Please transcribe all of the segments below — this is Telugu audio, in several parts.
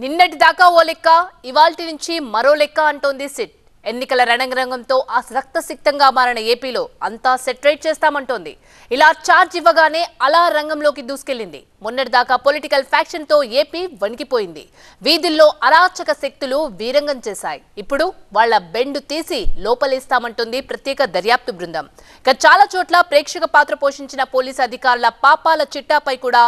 నిన్నటి దాకా ఓ లెక్క ఇవాల్టి నుంచి మరో లెక్క అంటోంది సిట్. ఎన్నికల రణరంగంతో రక్తసిక్తంగా మారిన ఏపీలో అంతా సెటరేట్ చేస్తామంటోంది. ఇలా ఛార్జ్ ఇవ్వగానే అలా రంగంలోకి దూసుకెళ్లింది. మొన్నటి దాకా పొలిటికల్ ఫ్యాక్షన్ తో ఏపీ వణికిపోయింది. వీధుల్లో అరాచక శక్తులు వీరంగం చేశాయి. ఇప్పుడు వాళ్ల బెండు తీసి లోపలేస్తామంటోంది ప్రత్యేక దర్యాప్తు బృందం. ఇక చాలా చోట్ల ప్రేక్షక పాత్ర పోషించిన పోలీసు అధికారుల పాపాల చిట్టాపై కూడా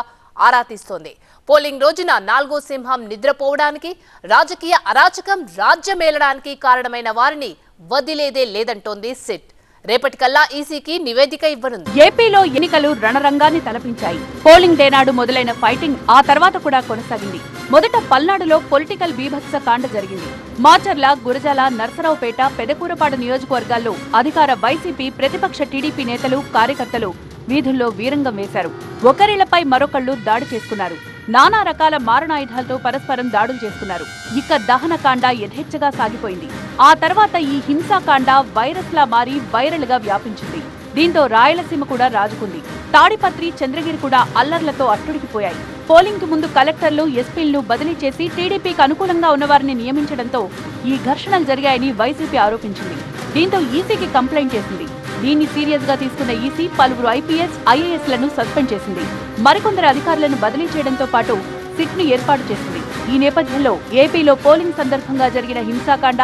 ఆరా తీస్తోంది. పోలింగ్ రోజున నాలుగో సింహం నిద్రపోవడానికి, రాజకీయ అరాచకం రాజ్యమేలడానికి కారణమైన వారిని వదిలేదే లేదంటోంది సిట్. రేపటికల్లా ఈసీకి నివేదిక ఇవ్వనుంది. ఏపీలో ఎన్నికలు రణరంగాన్ని తలపించాయి. పోలింగ్ డే నాడు మొదలైన ఫైటింగ్ ఆ తర్వాత కూడా కొనసాగింది. మొదట పల్నాడులో పొలిటికల్ బీభత్స కాండ జరిగింది. మాచర్ల, గురజాల, నర్సరావుపేట, పెదకూరపాడు నియోజకవర్గాల్లో అధికార వైసీపీ, ప్రతిపక్ష టీడీపీ నేతలు, కార్యకర్తలు వీధుల్లో వీరంగం వేశారు. ఒకరిళ్లపై మరొకళ్లు దాడి చేసుకున్నారు. నానా రకాల మారణాయుధాలతో పరస్పరం దాడులు చేసుకున్నారు. ఇక దహనకాండ యథేచ్ఛగా సాగిపోయింది. ఆ తర్వాత ఈ హింసాకాండ వైరస్ లా మారి వైరల్ గా వ్యాపించింది. దీంతో రాయలసీమ కూడా రాజుకుంది. తాడిపత్రి, చంద్రగిరి కూడా అల్లర్లతో అట్టుడికిపోయాయి. పోలింగ్ కు ముందు కలెక్టర్లు, ఎస్పీలను బదిలీ చేసి టీడీపీకి అనుకూలంగా ఉన్నవారిని నియమించడంతో ఈ ఘర్షణలు జరిగాయని వైసీపీ ఆరోపించింది. దీంతో ఈసీకి కంప్లైంట్ చేసింది. దీన్ని సీరియస్ గా తీసుకున్న ఈసీ పలువురు ఐపీఎస్, ఐఏఎస్లను సస్పెండ్ చేసింది. మరికొందరు అధికారులను బదిలీ చేయడంతో పాటు సిట్ ను ఏర్పాటు చేసింది. ఈ నేపథ్యంలో ఏపీలో పోలింగ్ సందర్భంగా జరిగిన హింసాకాండ,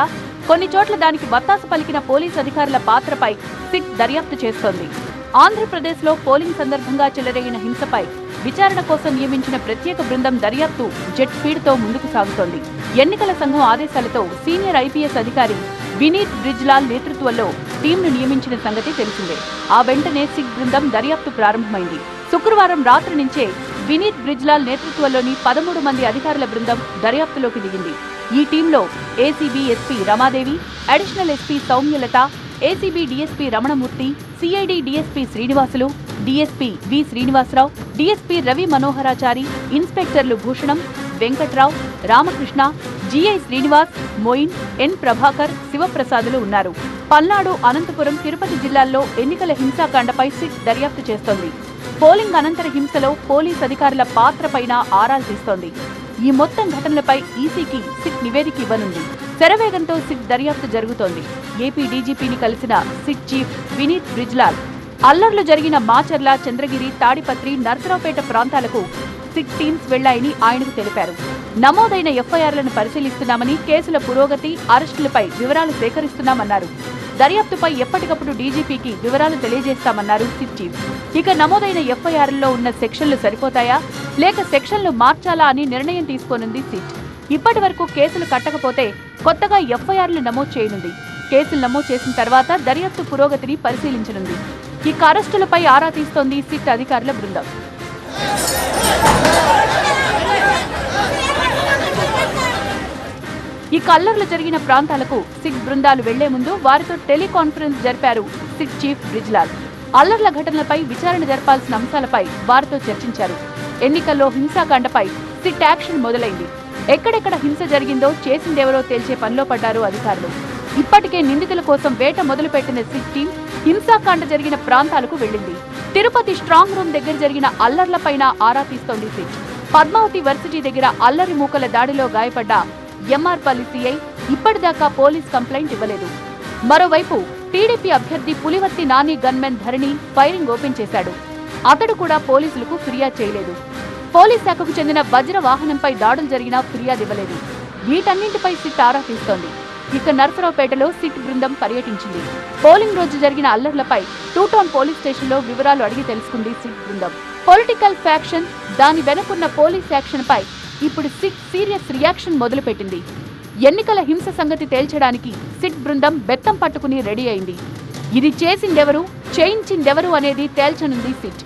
కొన్ని చోట్ల దానికి వత్తాసు పలికిన పోలీసు అధికారుల పాత్రపై సిట్ దర్యాప్తు చేస్తోంది. ఆంధ్రప్రదేశ్ లో పోలింగ్ సందర్భంగా చెలరేగిన హింసపై విచారణ కోసం నియమించిన ప్రత్యేక బృందం దర్యాప్తు జెట్ స్పీడ్ తో ముందుకు సాగుతోంది. ఎన్నికల సంఘం ఆదేశాలతో సీనియర్ ఐపీఎస్ అధికారి వినీత్ బ్రిజ్లాల్ నేతృత్వంలో టీంను నియమించిన సంగతి తెలిసిందే. ఆ వెంటనే సిట్ బృందం దర్యాప్తు ప్రారంభమైంది. శుక్రవారం రాత్రి నుంచే వినీత్ బ్రిజ్లాల్ నేతృత్వంలోని 13 మంది అధికారుల బృందం దర్యాప్తులోకి దిగింది. ఈ టీంలో ACB SP Ramadevi, additional SP Soumyalatha, ACB DSP Ramanamurthy, CID DSP Srinivasulu, DSP V Srinivasarao, DSP Ravi Manoharachari, ఇన్స్పెక్టర్లు భూషణం, వెంకట్రావు, రామకృష్ణ, జీఐ శ్రీనివాస్, మోయిన్, ఎన్ ప్రభాకర్, శివప్రసాదులు ఉన్నారు. పల్నాడు, అనంతపురం, తిరుపతి జిల్లాల్లో ఎన్నికల హింసాకాండపై సిట్ దర్యాప్తు చేస్తోంది. పోలింగ్ అనంతర హింసలో పోలీస్ అధికారుల పాత్రపైన ఆరాలు తీస్తోంది. ఈ మొత్తం ఘటనలపై ఈసీకి సిట్ నివేదిక ఇవ్వనుంది. శరవేగంతో సిట్ దర్యాప్తు జరుగుతోంది. ఏపీ డీజీపీని కలిసిన సిట్ చీఫ్ వినీత్ బ్రిజ్లాల్ అల్లర్లు జరిగిన మాచర్ల, చంద్రగిరి, తాడిపత్రి, నర్సరావుపేట ప్రాంతాలకు సిట్ టీమ్స్ వెళ్లాయని ఆయనకు తెలిపారు. నమోదైన ఎఫ్ఐఆర్లను పరిశీలిస్తున్నామని, కేసుల పురోగతి, అరెస్టులపై వివరాలు సేకరిస్తున్నామన్నారు. దర్యాప్తుపై ఎప్పటికప్పుడు డీజీపీకి వివరాలు తెలియజేస్తామన్నారు సిట్ చీఫ్. ఇక నమోదైన ఎఫ్ఐఆర్లో ఉన్న సెక్షన్లు సరిపోతాయా, లేక సెక్షన్లు మార్చాలా అని నిర్ణయం తీసుకోనుంది సిట్. ఇప్పటి వరకు కేసులు కట్టకపోతే కొత్తగా ఎఫ్ఐఆర్లు నమోదు చేయనుంది. కేసులు నమోదు చేసిన తర్వాత దర్యాప్తు పురోగతిని పరిశీలించనుంది. ఇక అరెస్టులపై ఆరా తీస్తోంది సిట్ అధికారుల బృందం. ఈ అల్లర్లు జరిగిన ప్రాంతాలకు సిట్ బృందాలు వెళ్లే ముందు వారితో టెలికాన్ఫరెన్స్ జరిపారు సిట్ చీఫ్ బ్రిజ్లాల్. అల్లర్ల ఘటనలపై విచారణ జరపాల్సిన అంశాలపై వారితో చర్చించారు. ఎన్నికల్లో హింసాకాండపై సిట్ యాక్షన్ మొదలైంది. ఎక్కడెక్కడ హింస జరిగిందో, చేసిందెవరో తేల్చే పనిలో పడ్డారు అధికారులు. ఇప్పటికే నిందితుల కోసం వేట మొదలుపెట్టిన సిట్ టీం హింసాకాండ జరిగిన ప్రాంతాలకు వెళ్లింది. తిరుపతి స్ట్రాంగ్ రూమ్ దగ్గర జరిగిన అల్లర్లపైన ఆరా తీస్తోంది సిట్. పద్మావతి వర్సిటీ దగ్గర అల్లరి మూకల దాడిలో గాయపడ్డ ఎంఆర్పల్లి సీఐ ఇప్పటిదాకా పోలీస్ కంప్లైంట్ ఇవ్వలేదు. మరోవైపు టీడీపీ అభ్యర్థి పులివర్తి నాని గన్మెన్ ధరణి ఫైరింగ్ ఓపెన్ చేశాడు. అతడు కూడా పోలీసులకు ఫిర్యాదు చేయలేదు. పోలీస్ శాఖకు చెందిన వజ్ర వాహనంపై దాడులు జరిగినా ఫిర్యాదు ఇవ్వలేదు. వీటన్నింటిపై సిట్ ఆరా తీస్తోంది. ఇక నర్సరావుపేటలో సిట్ బృందం పర్యటించింది. పోలింగ్ రోజు జరిగిన అల్లర్లపై 2 టౌన్ పోలీస్ స్టేషన్లో వివరాలు అడిగి తెలుసుకుంది సిట్ బృందం. పొలిటికల్ ఫ్యాక్షన్, దాని వెనుకున్న పోలీస్ యాక్షన్ పై ఇప్పుడు సిట్ సీరియస్ రియాక్షన్ మొదలుపెట్టింది. ఎన్నికల హింస సంగతి తేల్చడానికి సిట్ బృందం బెత్తం పట్టుకుని రెడీ అయింది. ఇది చేసిందెవరు, చేయించిందెవరు అనేది తేల్చనుంది సిట్.